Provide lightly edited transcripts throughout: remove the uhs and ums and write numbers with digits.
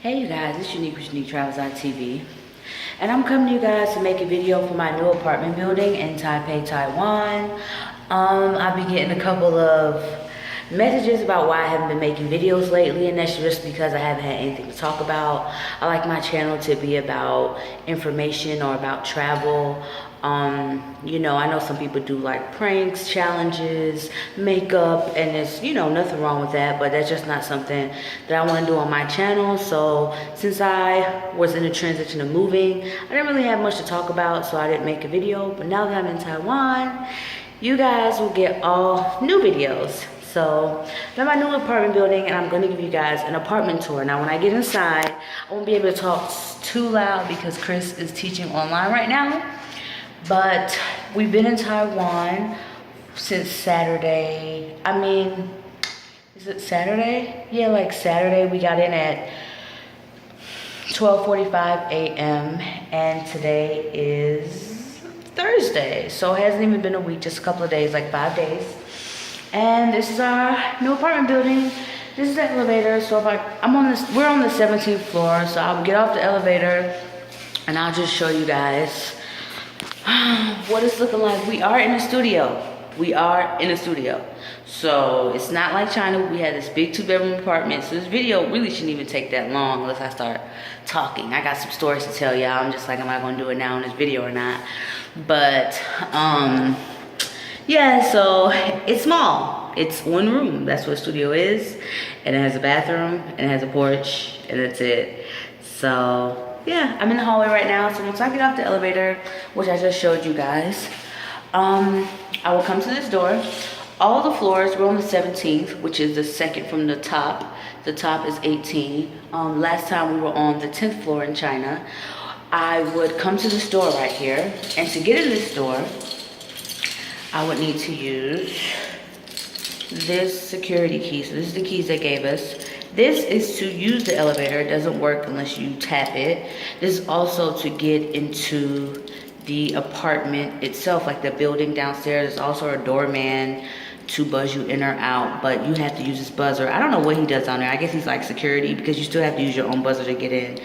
Hey you guys, it's Unique with Unique Travels on TV, and I'm coming to you guys to make a video for my new apartment building in Taipei, Taiwan. I've been getting a couple of messages about why I haven't been making videos lately, and that's just because I haven't had anything to talk about. I like my channel to be about information or about travel. You know, I know some people do like pranks, challenges, makeup, and there's, you know, nothing wrong with that, but that's just not something that I want to do on my channel. So since I was in the transition of moving, I didn't really have much to talk about, so I didn't make a video. But now that I'm in Taiwan, you guys will get all new videos. So I'm in my new apartment building, and I'm going to give you guys an apartment tour. Now when I get inside, I won't be able to talk too loud because Chris is teaching online right now. But we've been in Taiwan since Saturday. I mean, is it Saturday? Yeah, like Saturday. We got in at 12:45 a.m. and today is Thursday. So it hasn't even been a week, just a couple of days, like 5 days. And this is our new apartment building. This is the elevator. So if we're on the 17th floor. So I'll get off the elevator and I'll just show you guys what it's looking like. We are in a studio. So it's not like China. We had this big 2-bedroom apartment. So this video really shouldn't even take that long unless I start talking. I got some stories to tell y'all. I'm just like, am I gonna do it now in this video or not? But yeah, so it's small. It's one room. That's what a studio is. And it has a bathroom and it has a porch, and that's it. So yeah, I'm in the hallway right now. So once I get off the elevator, which I just showed you guys, I will come to this door. All the floors, we're on the 17th, which is the second from the top. The top is 18. Last time we were on the 10th floor in China. I would come to this door right here, and to get in this door, I would need to use this security key. So this is the keys they gave us. This is to use the elevator. It doesn't work unless you tap it. This is also to get into the apartment itself, like the building downstairs. There's also a doorman to buzz you in or out, but you have to use this buzzer. I don't know what he does down there. I guess he's like security, because you still have to use your own buzzer to get in.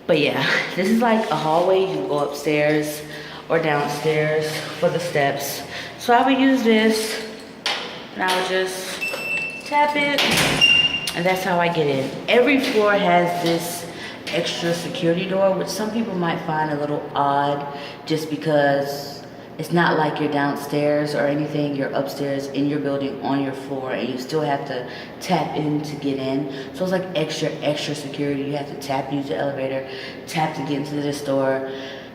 But yeah, this is like a hallway. You can go upstairs or downstairs for the steps. So I would use this, and I would just tap it, and that's how I get in. Every floor has this extra security door, which some people might find a little odd, just because it's not like you're downstairs or anything. You're upstairs in your building on your floor, and you still have to tap in to get in. So it's like extra security. You have to tap, use the elevator, tap to get into this door,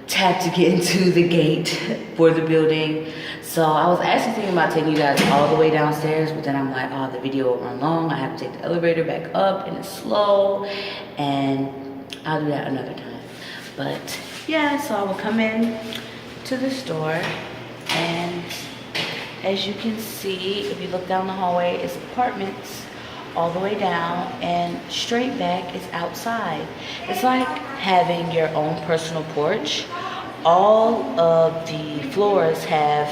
tap to get into the gate for the building. So I was actually thinking about taking you guys all the way downstairs, but then I'm like, oh, the video will run long. I have to take the elevator back up, and it's slow, and I'll do that another time. But yeah, so I will come in to the store, and as you can see, if you look down the hallway, it's apartments all the way down, and straight back is outside. It's like having your own personal porch. All of the floors have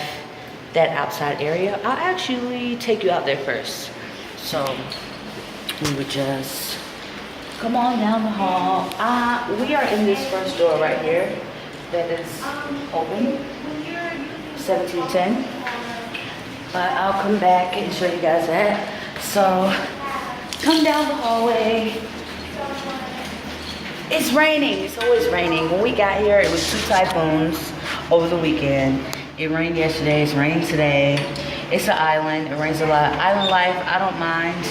that outside area. I'll actually take you out there first. So we would just come on down the hall. We are in this first door right here that is open, 1710. But I'll come back and show you guys that. So come down the hallway. It's raining. It's always raining. When we got here, it was 2 typhoons over the weekend. It rained yesterday. It's raining today. It's an island. It rains a lot. Island life, I don't mind.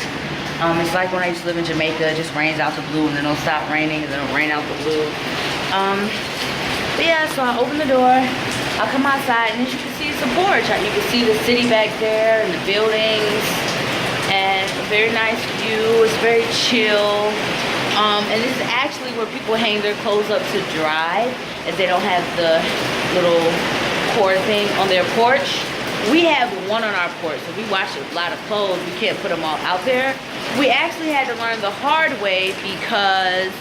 It's like when I used to live in Jamaica. It just rains out the blue, and then it'll stop raining, and then it'll rain out the blue. But yeah, so I open the door. I'll come outside, and as you can see, it's a porch. You can see the city back there and the buildings. And a very nice view. It's very chill. And this is actually where people hang their clothes up to dry, as they don't have the little cord thing on their porch. We have one on our porch, so we wash a lot of clothes. We can't put them all out there. We actually had to learn the hard way because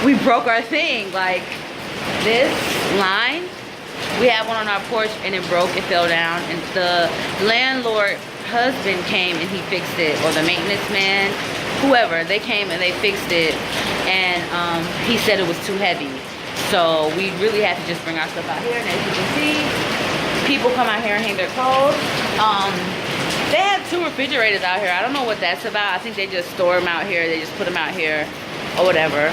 we broke our thing. Like this line, we had one on our porch and it broke, it fell down, and the landlord husband came and he fixed it, or the maintenance man. whoever, they came and they fixed it, and he said it was too heavy. So we really had to just bring our stuff out here, and as you can see, people come out here and hang their clothes. They have 2 refrigerators out here. I don't know what that's about. I think they just store them out here. They just put them out here or whatever.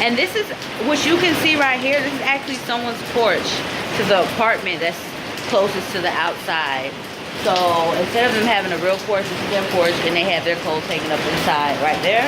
And this is what you can see right here. This is actually someone's porch to the apartment that's closest to the outside. So instead of them having a real porch, this is their porch, and they have their clothes taken up inside right there.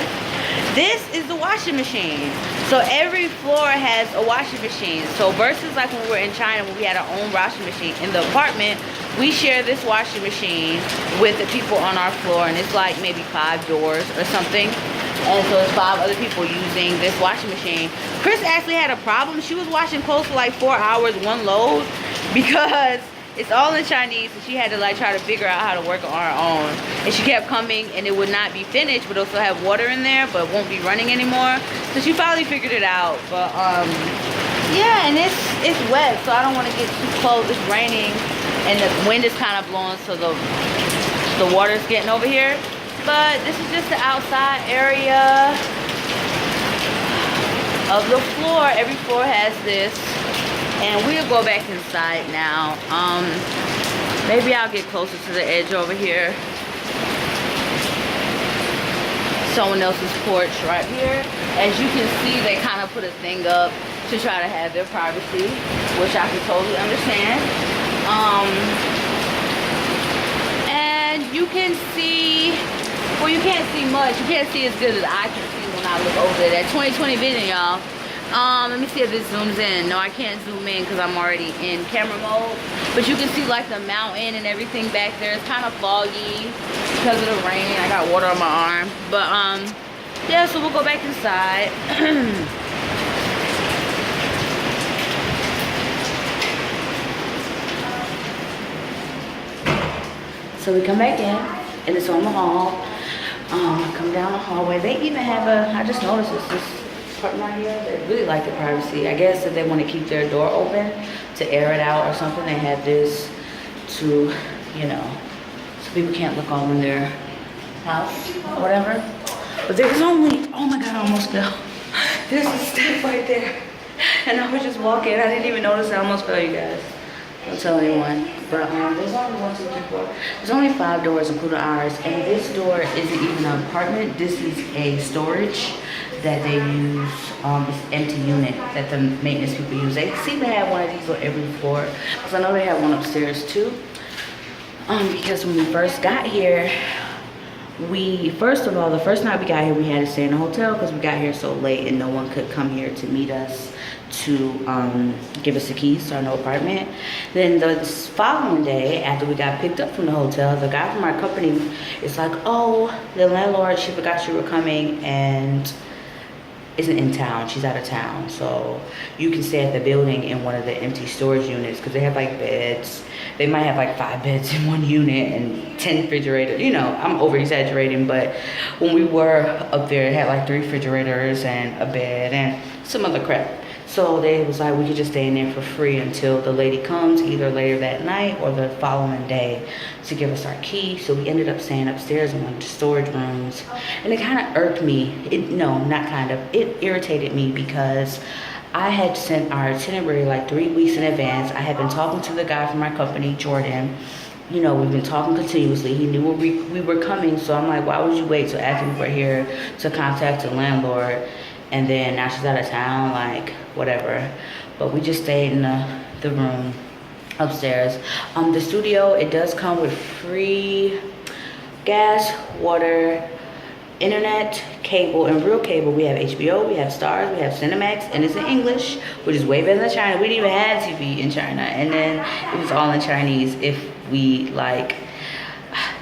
This is the washing machine. So every floor has a washing machine. So versus like when we were in China, when we had our own washing machine in the apartment, we share this washing machine with the people on our floor, and it's like maybe 5 doors or something. And so it's 5 other people using this washing machine. Chris actually had a problem. She was washing clothes for like 4 hours, 1 load, because it's all in Chinese, and she had to like try to figure out how to work on her own. And she kept coming, and it would not be finished, but it'll still have water in there, but it won't be running anymore. So she finally figured it out. But yeah, and it's wet, so I don't want to get too close. It's raining, and the wind is kind of blowing, so the water's getting over here. But this is just the outside area of the floor. Every floor has this. And we'll go back inside now. Maybe I'll get closer to the edge over here. Someone else's porch right here. As you can see, they kind of put a thing up to try to have their privacy, which I can totally understand. And you can see, well, you can't see much. You can't see as good as I can see when I look over there. That 20/20 vision, y'all. Let me see if this zooms in. No, I can't zoom in because I'm already in camera mode. But you can see like the mountain and everything back there. It's kind of foggy because of the rain. I got water on my arm. But yeah, so we'll go back inside. So we come back in, and it's on the hall. Come down the hallway. They even have I just noticed this part right here. They really like the privacy. I guess if they want to keep their door open to air it out or something, they have this to, you know, so people can't look all in their house or whatever. But there's only, oh my God, I almost fell. There's a step right there. And I was just walking. I didn't even notice I almost fell, you guys. Don't tell anyone. But there's only 1, 2, 3, 4. There's only 5 doors, including ours. And this door isn't even an apartment. This is a storage that they use. It's an empty unit that the maintenance people use. They seem to have one of these on every floor. Because I know they have one upstairs too. Because when we first got here, first of all, the first night we got here, we had to stay in a hotel because we got here so late and no one could come here to meet us to give us the keys to our new apartment. Then the following day, after we got picked up from the hotel, the guy from our company is like, oh, the landlord, she forgot you were coming and isn't in town. She's out of town. So you can stay at the building in one of the empty storage units because they have like beds. They might have like 5 beds in one unit and 10 refrigerators. You know, I'm over exaggerating, but when we were up there, it had like 3 refrigerators and a bed and some other crap. So they was like, we could just stay in there for free until the lady comes, either later that night or the following day, to give us our key. So we ended up staying upstairs in one of the storage rooms. And it kind of irked me. No, not kind of. It irritated me because I had sent our itinerary like 3 weeks in advance. I had been talking to the guy from our company, Jordan. You know, we've been talking continuously. He knew we were coming. So I'm like, why would you wait till after we were here to contact the landlord? And then now she's out of town, like, whatever. But we just stayed in the room upstairs. The studio, it does come with free gas, water, internet, cable, and real cable. We have HBO, we have Stars, we have Cinemax, and it's in English, which is way better than China. We didn't even have TV in China. And then it was all in Chinese if we, like,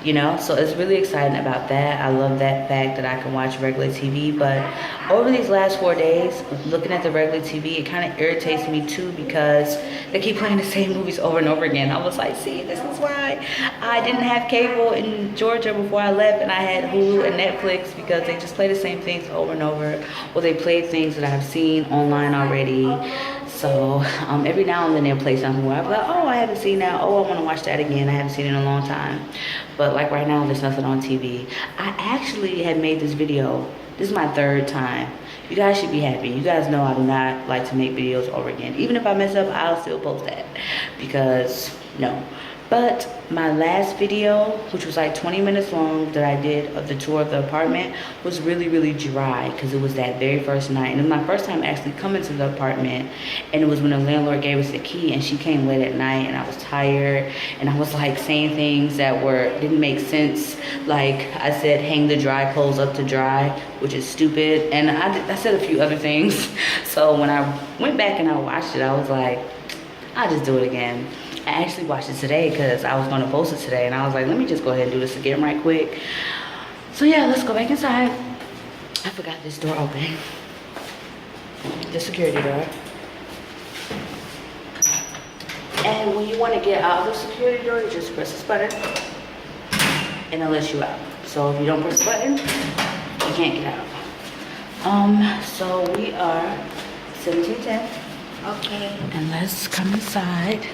you know, so it's really exciting about that. I love that fact that I can watch regular TV. But over these last 4 days, looking at the regular TV, it kind of irritates me too because they keep playing the same movies over and over again. I was like, see, this is why I didn't have cable in Georgia before I left, and I had Hulu and Netflix, because they just play the same things over and over. Or they play things that I've seen online already. So every now and then they'll play something where I'll be like, oh, I haven't seen that. Oh, I want to watch that again. I haven't seen it in a long time. But like right now, there's nothing on TV. I actually had made this video. This is my 3rd time. You guys should be happy. You guys know I do not like to make videos over again. Even if I mess up, I'll still post that. Because, no. But my last video, which was like 20 minutes long, that I did of the tour of the apartment, was really, really dry because it was that very first night. And it was my first time actually coming to the apartment. And it was when the landlord gave us the key, and she came late at night, and I was tired. And I was like saying things that didn't make sense. Like I said, hang the dry clothes up to dry, which is stupid. And I said a few other things. So when I went back and I watched it, I was like, I'll just do it again. I actually watched it today because I was going to post it today, and I was like, let me just go ahead and do this again right quick. So yeah, let's go back inside. I forgot this door open. The security door. And when you want to get out of the security door, you just press this button and it'll let you out. So if you don't press the button, you can't get out. So we are 1710. Okay. And let's come inside.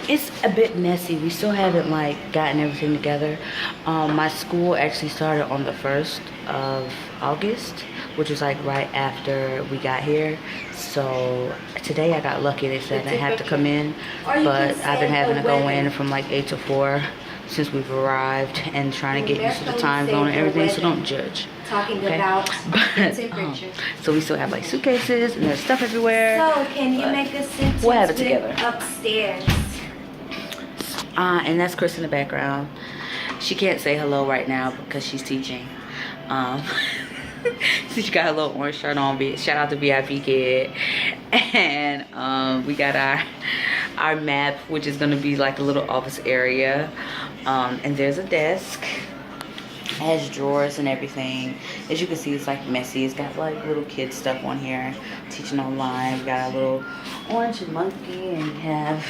It's a bit messy. We still haven't like gotten everything together. My school actually started on the 1st of August, which was like right after we got here. So today I got lucky. They said I didn't have to come in, but I've been having to go in from like 8 to 4 since we've arrived and trying to get used to the time zone and everything. So don't judge. Talking about temperature. So we still have like suitcases and there's stuff everywhere. So can you make a sentence we'll have it together. Upstairs? And that's Chris in the background. She can't say hello right now because she's teaching. She got a little orange shirt on. Shout out to VIP Kid. And we got our map, which is going to be like a little office area. And there's a desk. It has drawers and everything. As you can see, it's like messy. It's got like little kid stuff on here. Teaching online. We got a little orange monkey, and we have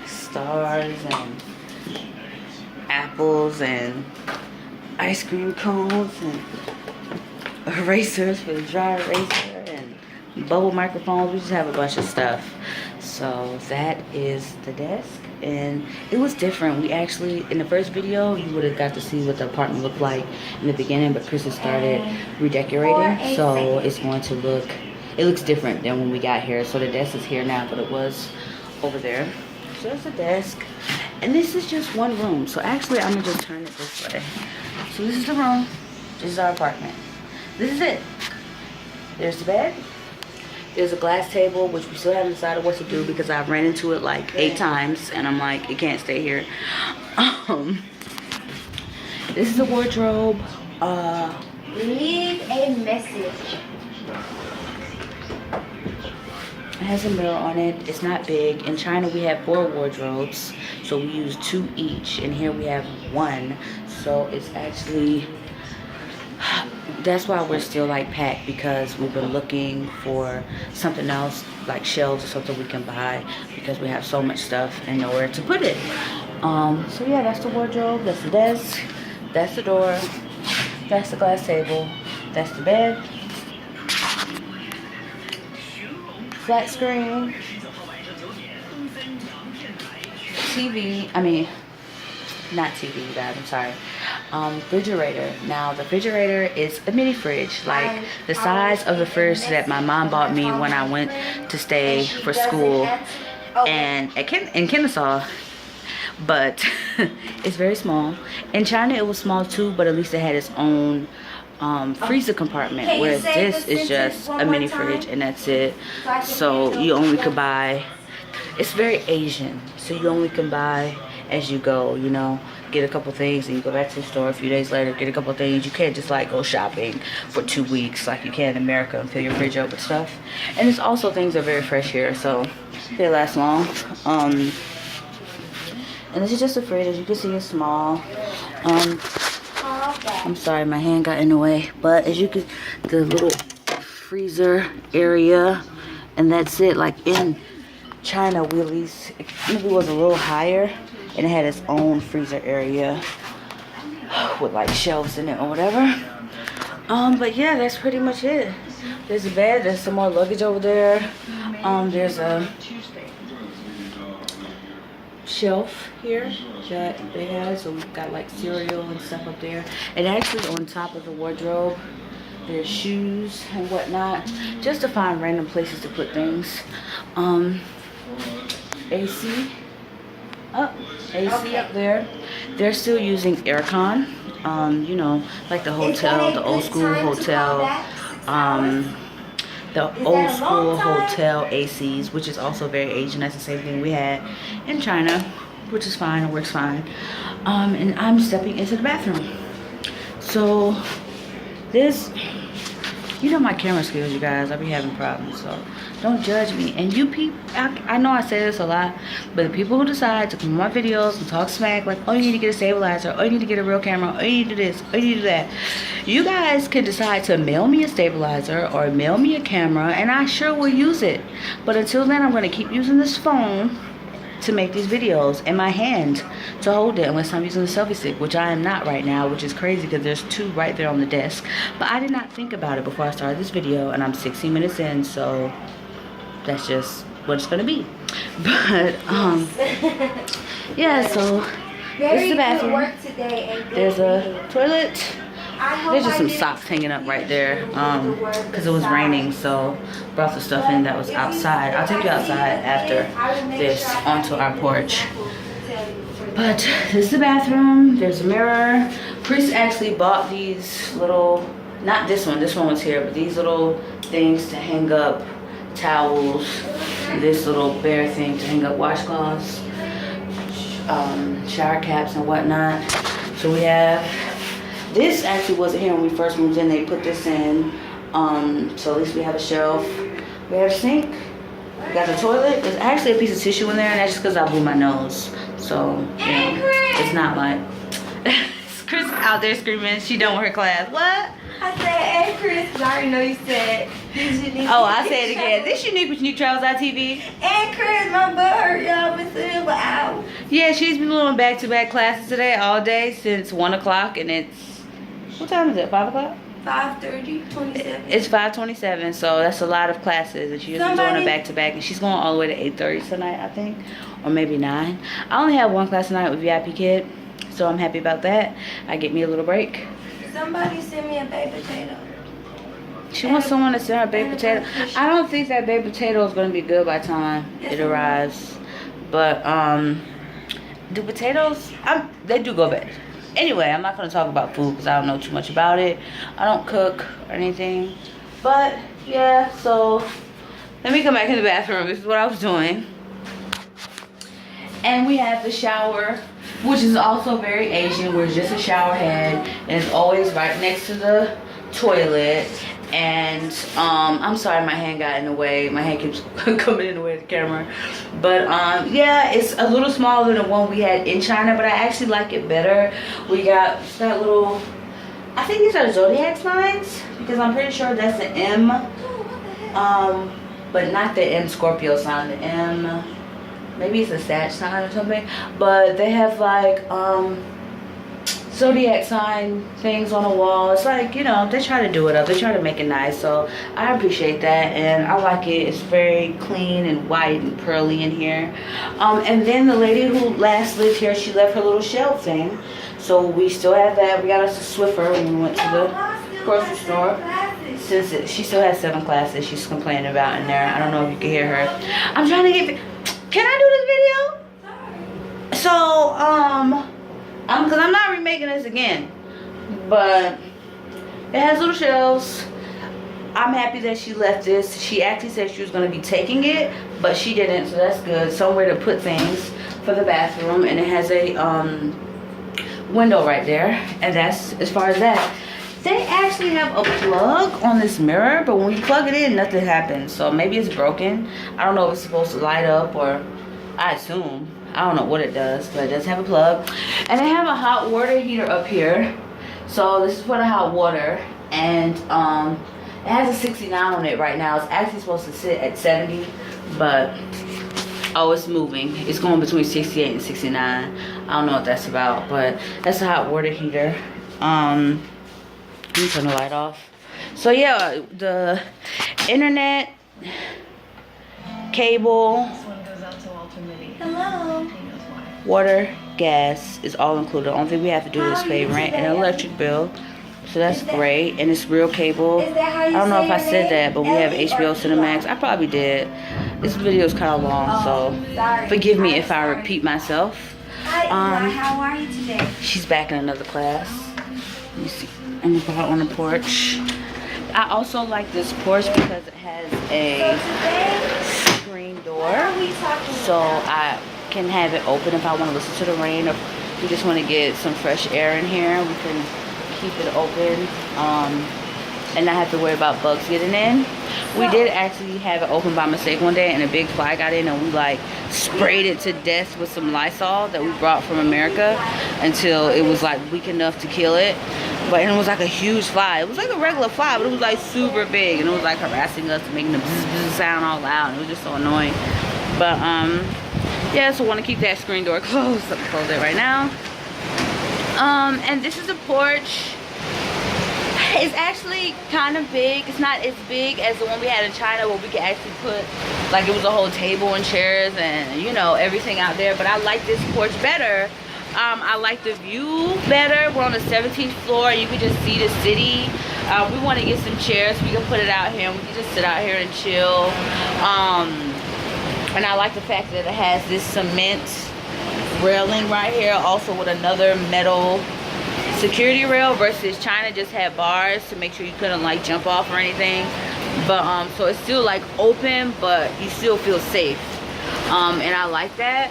stars and apples and ice cream cones and erasers for the dry eraser and bubble microphones. We just have a bunch of stuff. So that is the desk, and it was different. We actually, in the first video, you would have got to see what the apartment looked like in the beginning, but Chris has started redecorating, so it's going to look, it looks different than when we got here. So the desk is here now, but it was over there. So there's a desk, and this is just one room. So actually, I'm gonna just turn it this way. So this is the room. This is our apartment. This is it. There's the bed. There's a glass table, which we still haven't decided what to do because I've ran into it like 8 times, and I'm like, it can't stay here. This is a wardrobe. Leave a message. It has a mirror on it. It's not big. In China, we have 4 wardrobes, so we use 2 each, and here we have 1. So it's actually, that's why we're still like packed, because we've been looking for something else, like shelves or something we can buy, because we have so much stuff and nowhere to put it. So yeah, that's the wardrobe, that's the desk, that's the door, that's the glass table, that's the bed. Flat screen, TV, I mean, not TV, you guys, I'm sorry. Refrigerator. Now, the refrigerator is a mini fridge, like the size of the fridge that my mom bought me when I went to stay for school and in Kennesaw. But it's very small. In China, it was small too, but at least it had its own freezer compartment, whereas this is just a mini fridge and that's it. So you only could buy, it's very Asian, so you only can buy as you go, you know, get a couple things and you go back to the store a few days later, get a couple things. You can't just like go shopping for 2 weeks like you can in America and fill your fridge up with stuff. And it's also, things are very fresh here, so they last long. And this is just a fridge. As you can see, it's small. I'm sorry, my hand got in the way, but as you can, the little freezer area, and that's it. Like in China, we at least, maybe was a little higher, and it had its own freezer area with like shelves in it or whatever. But yeah, that's pretty much it. There's a bed. There's some more luggage over there. There's a shelf here that they have. So we've got like cereal and stuff up there. And actually on top of the wardrobe, there's shoes and whatnot. Just to find random places to put things. AC. AC up there. They're still using aircon. You know, like the hotel, the old school hotel, the old school hotel ACs, which is also very Asian. That's the same thing we had in China, which is fine, it works fine. And I'm stepping into the bathroom. So this, you know my camera skills, you guys, I be having problems, so don't judge me. And you people, I know I say this a lot, but the people who decide to come on my videos and talk smack, like, oh, you need to get a stabilizer, oh, you need to get a real camera, oh, you need to do this, oh, you need to do that. You guys can decide to mail me a stabilizer or mail me a camera, and I sure will use it. But until then, I'm going to keep using this phone to make these videos, and my hand to hold it, unless I'm using the selfie stick, which I am not right now, which is crazy because there's two right there on the desk. But I did not think about it before I started this video, and I'm 16 minutes in, so that's just what it's gonna be. But yeah, so this is the bathroom. There's a toilet. There's just some socks hanging up right there because it was raining, so brought the stuff in that was outside. I'll take you outside after this onto our porch. But this is the bathroom. There's a mirror. Chris actually bought these little, not this one was here, but these little things to hang up towels, this little bear thing to hang up washcloths, shower caps and whatnot. So we have, this actually wasn't here when we first moved in. They put this in, so at least we have a shelf. We have a sink. We got the toilet. There's actually a piece of tissue in there, and that's just because I blew my nose. So, you know, it's not like Chris out there screaming she done with her class. What? I said, hey Chris, because I already know you said this unique. Oh, I said it again. This unique with Unique Travels TV. And Chris, my butt hurt, y'all. Been sitting for hours. Yeah, she's been doing back-to-back classes today all day since 1 o'clock, and it's, what time is it? 5 o'clock? 5:30, 27. It's 5:27, so that's a lot of classes, and she's doing a back-to-back, and she's going all the way to 8:30 tonight, I think, or maybe 9. I only have one class tonight with VIP Kid, so I'm happy about that. I get me a little break. Somebody send me a baked potato. She wants someone to send her baked potato. I don't think that baked potato is going to be good by the time it arrives, but do potatoes? They do go bad. Anyway, I'm not going to talk about food because I don't know too much about it. I don't cook or anything. But, yeah, so let me come back in the bathroom. This is what I was doing. And we have the shower, which is also very Asian, where it's just a shower head. And it's always right next to the toilet. And I'm sorry my hand got in the way. My hand keeps coming in the way of the camera. But yeah, it's a little smaller than the one we had in China, but I actually like it better. We got that little, I think these are zodiac signs, because I'm pretty sure that's the M, but not the M Scorpio sign, the M, maybe it's a Sag sign or something. But they have like zodiac sign things on the wall. It's like, you know, they try to do it up, they try to make it nice, so I appreciate that, and I like it. It's very clean and white and pearly in here. And then the lady who last lived here, she left her little shelf thing, so we still have that. We got us a Swiffer when we went to the grocery store, since she still has 7 classes she's complaining about in there. I don't know if you can hear her. I'm trying to get, can I do this video? So because I'm not remaking this again, but it has little shelves. I'm happy that she left this. She actually said she was going to be taking it, but she didn't, so that's good. Somewhere to put things for the bathroom, and it has a window right there, and that's as far as that. They actually have a plug on this mirror, but when you plug it in, nothing happens. So maybe it's broken. I don't know if it's supposed to light up, or I assume. I don't know what it does, but it does have a plug. And they have a hot water heater up here. So this is for the hot water. And it has a 69 on it right now. It's actually supposed to sit at 70, but oh, it's moving. It's going between 68 and 69. I don't know what that's about, but that's a hot water heater. Let me turn the light off. So yeah, the internet, cable, This one goes out to Walter Mitty. Hello. He knows why. water, gas is all included. The only thing we have to do is pay rent and electric bill. So that's great. And it's real cable. I don't know if I said that, but we have HBO Cinemax. I probably did. This video is kind of long, so forgive me if I repeat myself. How are you today? She's back in another class. Let me see. I'm gonna put her on the porch. I also like this porch because it has a screen door, so I can have it open if I want to listen to the rain, or if we just want to get some fresh air in here. We can keep it open and not have to worry about bugs getting in. We did actually have it open by mistake one day, and a big fly got in, and we like sprayed it to death with some Lysol that we brought from America until it was like weak enough to kill it. But it was like a huge fly. It was like a regular fly, but it was like super big, and it was like harassing us, making the bzz bzz sound all loud. It was just so annoying. But yeah, so I want to keep that screen door closed. So I'm gonna close it right now. And this is a porch. It's actually kind of big. It's not as big as the one we had in China, where we could actually put, like, it was a whole table and chairs and, you know, everything out there. But I like this porch better. I like the view better. We're on the 17th floor. You can just see the city. We want to get some chairs. We can put it out here, and we can just sit out here and chill. And I like the fact that it has this cement railing right here, also with another metal security rail, versus China just had bars to make sure you couldn't like jump off or anything. But so it's still like open, but you still feel safe. And I like that.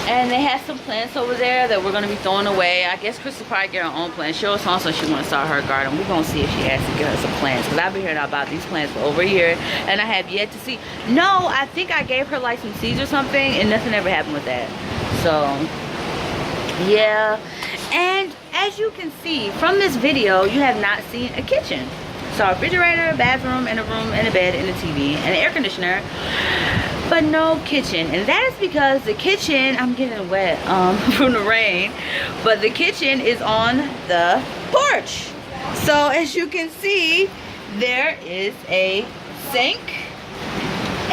And they have some plants over there that we're gonna be throwing away. I guess Chris will probably get her own plants. She also she wanna start her garden. We're gonna see if she actually get her some plants, because I've been hearing about these plants for over a year, and I have yet to see. No, I think I gave her like some seeds or something, and nothing ever happened with that. So yeah. And as you can see from this video, you have not seen a kitchen. So a refrigerator, a bathroom, and a room, and a bed, and a TV, and an air conditioner, but no kitchen. And that is because the kitchen, I'm getting wet from the rain, but the kitchen is on the porch. So as you can see, there is a sink,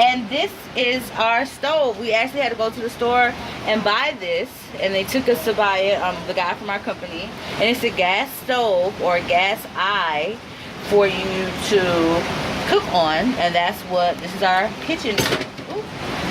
and this is our stove. We actually had to go to the store and buy this, and they took us to buy it, the guy from our company. And it's a gas stove, or a gas eye, for you to cook on. And that's what, this is our kitchen. Ooh,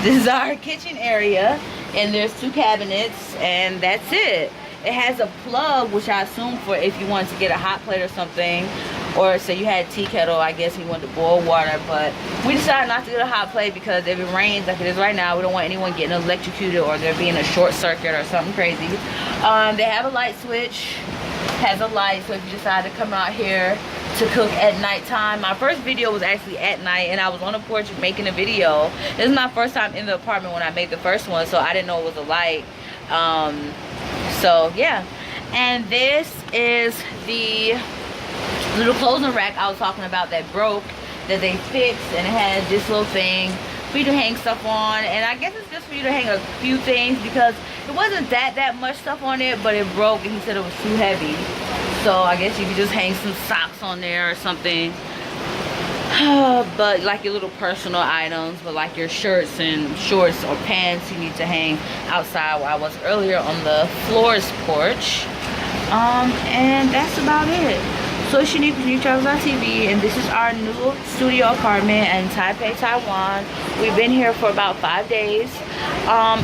this is our kitchen area, and there's 2 cabinets, and that's it. It has a plug, which I assume for if you wanted to get a hot plate or something, or say you had a tea kettle, I guess you wanted to boil water. But we decided not to get a hot plate, because if it rains like it is right now, we don't want anyone getting electrocuted or there being a short circuit or something crazy. They have a light switch, has a light, so if you decide to come out here to cook at nighttime. My first video was actually at night, and I was on the porch making a video. This is my first time in the apartment when I made the first one, so I didn't know it was a light. So yeah. And this is the little clothing rack I was talking about that broke, that they fixed, and it has this little thing for you to hang stuff on. And I guess it's just for you to hang a few things, because it wasn't that much stuff on it, but it broke, and he said it was too heavy. So I guess you could just hang some socks on there or something. But like your little personal items, but like your shirts and shorts or pants, you need to hang outside, where I was earlier on the floors porch. And that's about it. So it's Unique with New Travels on TV, and this is our new studio apartment in Taipei, Taiwan. We've been here for about 5 days.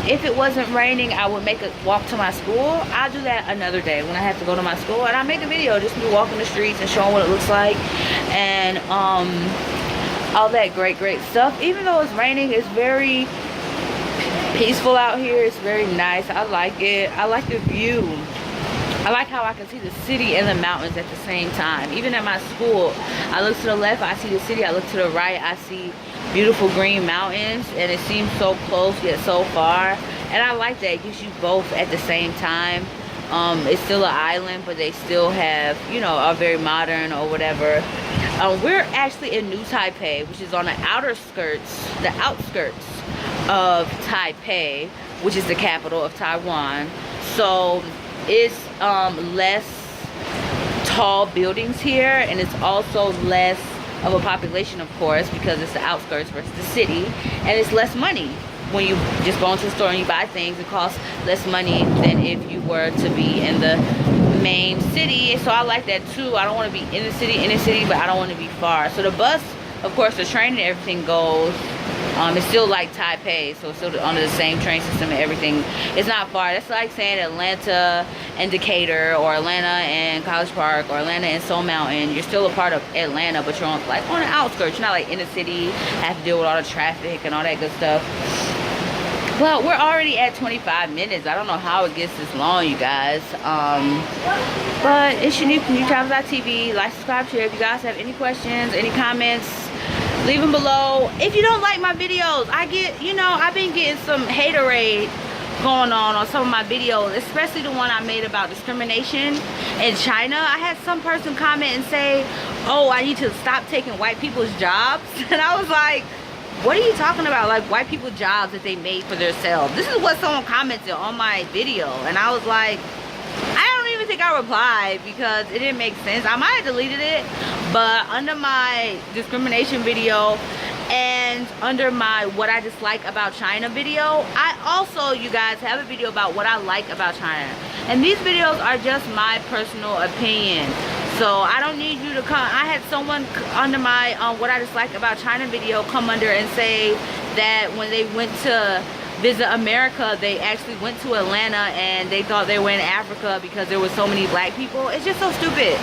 If it wasn't raining, I would make a walk to my school. I'll do that another day when I have to go to my school, and I'll make a video just me walking the streets and showing what it looks like, and all that great stuff. Even though it's raining, it's very peaceful out here. It's very nice. I like it. I like the view. I like how I can see the city and the mountains at the same time. Even at my school, I look to the left, I see the city. I look to the right, I see beautiful green mountains, and it seems so close yet so far. And I like that. It gives you both at the same time. It's still an island, but they still have, you know, are very modern or whatever. We're actually in New Taipei, which is on the outskirts of Taipei, which is the capital of Taiwan. So it's less tall buildings here, and it's also less of a population, of course, because it's the outskirts versus the city, and it's less money. When you just go into the store and you buy things, it costs less money than if you were to be in the main city. So I like that too. I don't want to be in the city, but I don't want to be far. So the bus, of course, the train and everything goes. It's still like Taipei, so it's still under the same train system and everything. It's not far. That's like saying Atlanta and Decatur, or Atlanta and College Park, or Atlanta and Soul Mountain. You're still a part of Atlanta, but you're on the outskirts. You're not like in the city, have to deal with all the traffic and all that good stuff. Well, we're already at 25 minutes. I don't know how it gets this long, you guys. But it's unique from Untitled.tv. Like, subscribe, share. If you guys have any questions, any comments, leave them below. If you don't like my videos, I get, you know, I've been getting some haterade going on some of my videos, especially the one I made about discrimination in China. I had some person comment and say, oh, I need to stop taking white people's jobs. And I was like, what are you talking about? Like, white people jobs that they made for themselves. This is what someone commented on my video, and I was like, I don't even think I replied because it didn't make sense. I might have deleted it, but under my discrimination video and under my what I dislike about China video, I also, you guys, have a video about what I like about China. And these videos are just my personal opinion. So I don't need you to come. I had someone under my what I dislike about China video come under and say that when they went to visit America, they actually went to Atlanta and they thought they were in Africa because there were so many black people. It's just so stupid.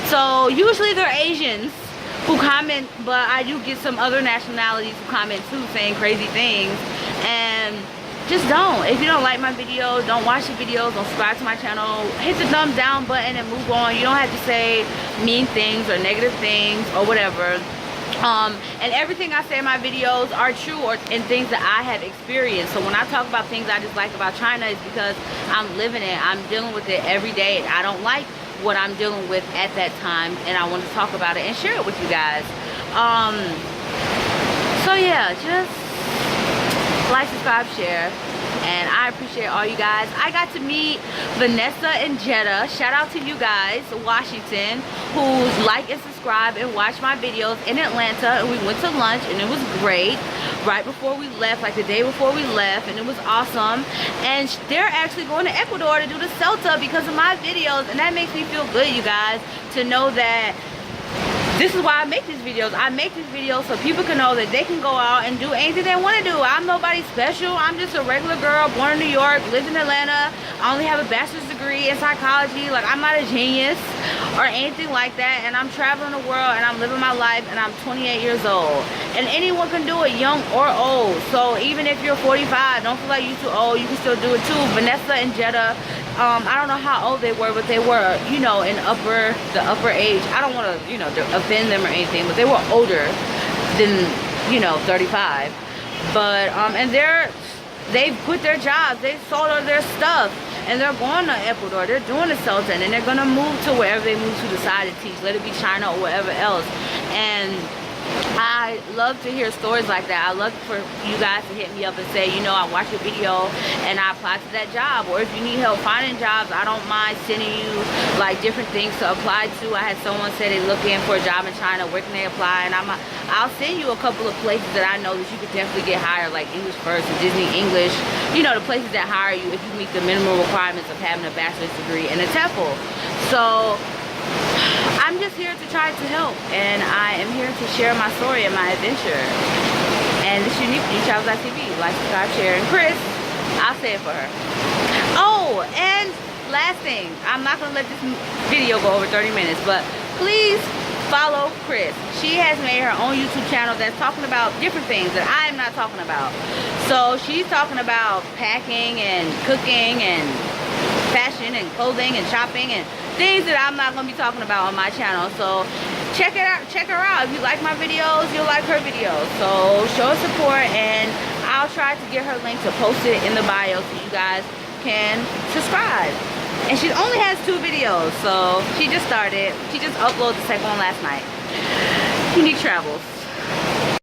So usually they're Asians who comment, but I do get some other nationalities who comment too, saying crazy things. And just don't. If you don't like my videos, don't watch the videos, don't subscribe to my channel, hit the thumbs down button and move on. You don't have to say mean things or negative things or whatever. And everything I say in my videos are true and things that I have experienced. So when I talk about things I dislike about China, it's because I'm living it. I'm dealing with it every day. And I don't like what I'm dealing with at that time, and I want to talk about it and share it with you guys. So yeah, just like, subscribe, share, and I appreciate all you guys. I got to meet Vanessa and Jetta. Shout out to you guys, Washington, who's like and subscribe and watch my videos in Atlanta. And we went to lunch and it was great right before we left, like the day before we left, and it was awesome. And they're actually going to Ecuador to do the Celta because of my videos, and that makes me feel good, you guys, to know that this is why I make these videos. I make these videos so people can know that they can go out and do anything they want to do. I'm nobody special. I'm just a regular girl born in New York, lived in Atlanta. I only have a bachelor's degree in psychology. Like, I'm not a genius or anything like that. And I'm traveling the world and I'm living my life, and I'm 28 years old. And anyone can do it, young or old. So even if you're 45, don't feel like you're too old. You can still do it too. Vanessa and Jetta, I don't know how old they were, but they were, you know, in the upper age. I don't want to, you know, offend them or anything, but they were older than, you know, 35. But and they've quit their jobs, they sold all their stuff, and they're going to Ecuador. They're doing the Sultan, and they're gonna move to wherever they move to decide to teach, let it be China or wherever else. And I love to hear stories like that. I love for you guys to hit me up and say, you know, I watched your video and I applied to that job. Or if you need help finding jobs, I don't mind sending you like different things to apply to. I had someone say they're looking for a job in China. Where can they apply? And I'll send you a couple of places that I know that you could definitely get hired, like English First and Disney English. You know, the places that hire you if you meet the minimum requirements of having a bachelor's degree and a TEFL. So I'm just here to try to help, and I am here to share my story and my adventure. And this is unique from Untitled.tv. Like, subscribe, share, and Chris, I'll say it for her. Oh, and last thing, I'm not gonna let this video go over 30 minutes, but please follow Chris. She has made her own YouTube channel that's talking about different things that I am not talking about. So she's talking about packing and cooking and fashion and clothing and shopping and things that I'm not going to be talking about on my channel. So check it out, check her out. If you like my videos, you'll like her videos. So show her support, and I'll try to get her link to post it in the bio so you guys can subscribe. And she only has 2 videos, so she just started. She just uploaded the second one last night. Unique Travels.